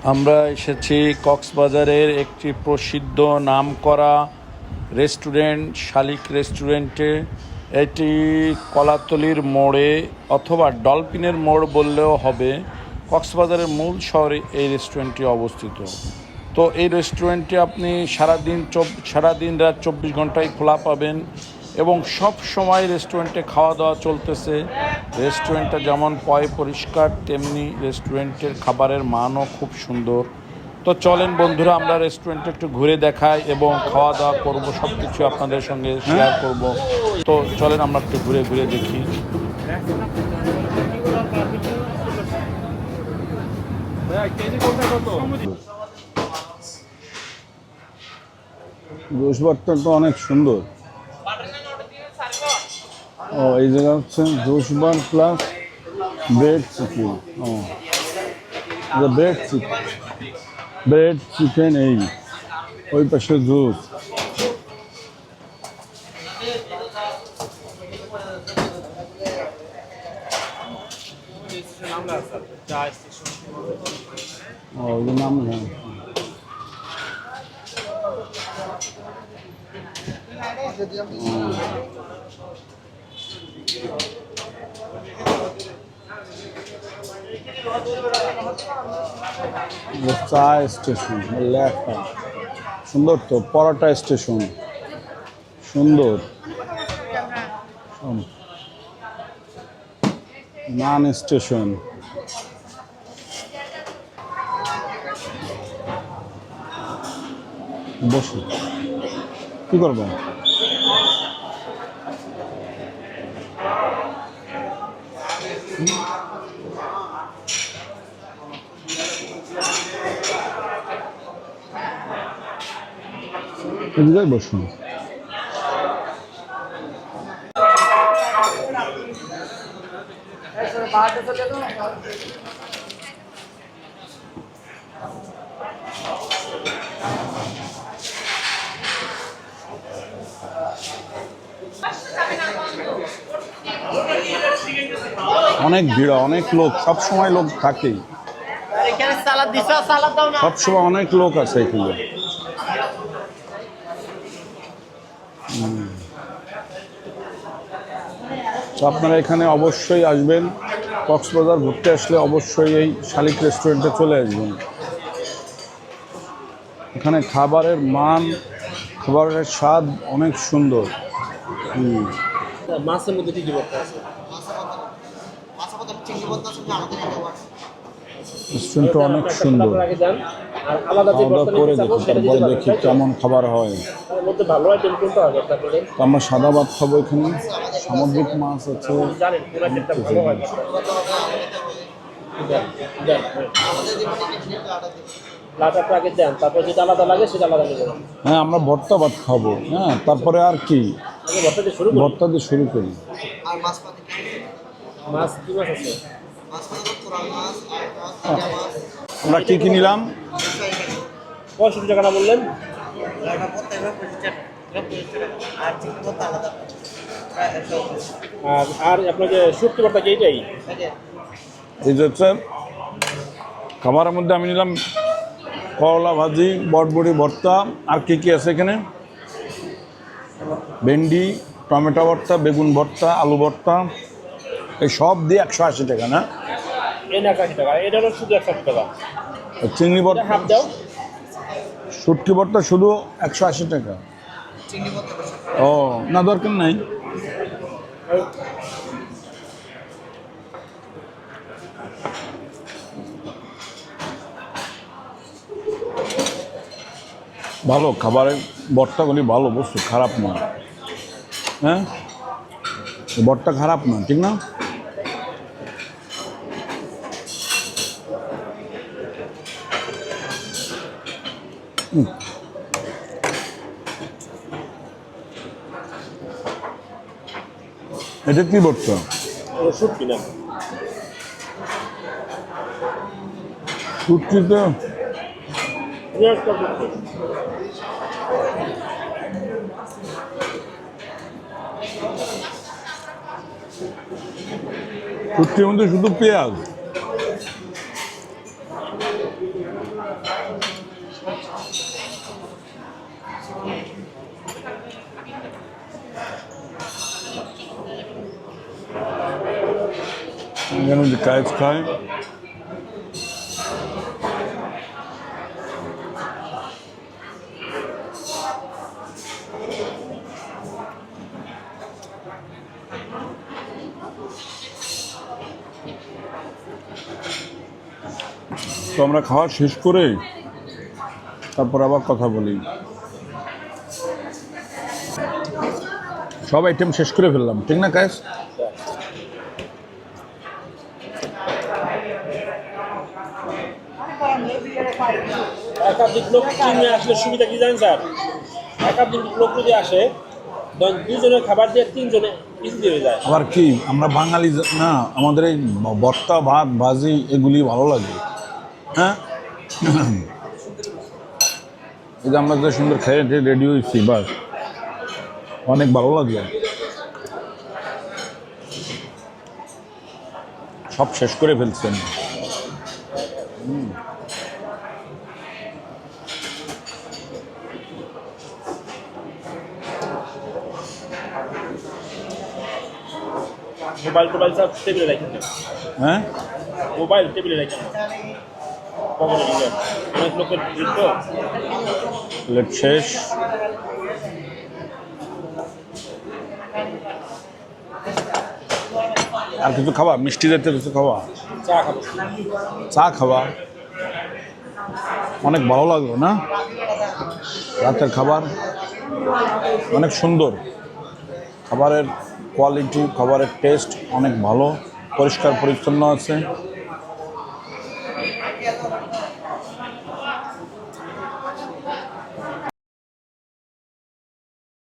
আমরা এসেছি কক্সবাজারের একটি প্রসিদ্ধ নামকরা রেস্টুরেন্ট শালিক রেস্টুরেন্টে। এটি কলাতলির মোড়ে অথবা ডলফিনের মোড় বললেও হবে। কক্সবাজারের মূল শহরে এই রেস্টুরেন্টটি অবস্থিত। তো এই রেস্টুরেন্টে আপনি সারাদিন রাত 24 ঘন্টাই খোলা পাবেন এবং সব সময় রেস্টুরেন্টে খাওয়া দাওয়া চলতেছে। রেস্টুরেন্টটা যেমন পরিষ্কার, তেমনি রেস্টুরেন্টের খাবারের মানও খুব সুন্দর। তো চলেন বন্ধুরা, আমরা রেস্টুরেন্টে একটু ঘুরে দেখাই এবং খাওয়া দাওয়া করবো, সব কিছু আপনাদের সঙ্গে শেয়ার করব। তো চলেন আমরা একটু ঘুরে ঘুরে দেখি। জোশবারটা তো অনেক সুন্দর। ও, এই জায়গা হচ্ছে জোশবার প্লাস ব্রেড চিকেন। ও, ব্রেড চিকেন এই ওই পাশে জুস। ও, ওই নাম না। চা স্টেশন লেখা সুন্দর, তো পরোটা স্টেশন সুন্দর, নান স্টেশন। বসে কি করবো? এদিকে বসুন। অনেক ভিড়, অনেক লোক, সব সময় লোক থাকেই, সব সময় অনেক লোক আছে এখানে। তো আপনারা এখানে অবশ্যই আসবেন, কক্সবাজার ঘুরতে আসলে অবশ্যই এই শালিক রেস্টুরেন্টে চলে আসবেন। এখানে খাবারের মান, খাবারের স্বাদ অনেক সুন্দর। মাছের মধ্যে কি ভর্তা আছে? রেস্টুরেন্টটা অনেক সুন্দর। খাওয়া দাওয়া করে দেখি, তারপরে দেখি কেমন খাবার হয়। আমরা সাদা ভাত খাবো, এখানে সামুদ্রিক মাছ আছে। হ্যাঁ, আমরা ভর্তা ভাত খাবো। হ্যাঁ, তারপরে আর কি, ভর্তা দিয়ে শুরু করি। আমরা কি কি নিলাম? 65 টাকা বললেন। আর আপনার যে শুটকি ভর্তা কি এইটাই? এই যে হচ্ছে খাবারের মধ্যে আমি নিলাম করলা ভাজি, বটবড়ি ভর্তা, আর কি কি আছে এখানে, ভেন্ডি, টমেটো ভর্তা, বেগুন ভর্তা, আলু ভর্তা, এই সব দিয়ে 180 টাকা। না, 81 টাকা, এটা হলো শুধু 160 টাকা। চিংড়ি ভর্তা, হাফ দাও। শুটকি ভর্তা শুধু 180 টাকা। ও না, দরকার নাই। ভালো খাবারের ভর্তাগুলি ভালো, বস্তু খারাপ না। হ্যাঁ, ভর্তা খারাপ না, ঠিক না? এটা কি ভর্তা? শুটকি না, শুটকিতে শুটকির মধ্যে শুধু পেঁয়াজ। এখানে যে কাজ খায় তো আমরা খাওয়া শেষ করে তারপর আবার কথা বলি। সব আইটেম শেষ করে ফেললাম, ঠিক না কাজ? একাধিক লোক টিমে আসলে সুবিধা কি জানেন স্যার? একাধিক লোক যদি আসে ধরেন দুজনের খাবার দিয়ে তিনজনে ইজি হয়ে যায়। আবার কি আমরা বাঙালি না, আমাদের এই ভর্তা ভাত ভাজি এগুলি ভালো লাগে। হ্যাঁ, এই যে আমরা যে সুন্দর খেয়ে রেডি হয়েছি, বাস অনেক ভালো লাগলো। সব শেষ করে ফেলছেন। মোবাইল টোবাইল সব টেবিলে রাখেন না। হ্যাঁ, মোবাইল টেবিলে রাখেন না, কখনো দিবেন। অনেক লোকের ভিড় তো। প্লেট শেষ। আর কিছু খাওয়া, মিষ্টি জাতীয় কিছু খাওয়া, চা খাবো। চা খাওয়া। অনেক ভালো লাগলো না রাতের খাবার? অনেক সুন্দর, খাবারের কোয়ালিটি, খাবারের টেস্ট অনেক ভালো, পরিষ্কার পরিচ্ছন্ন আছে।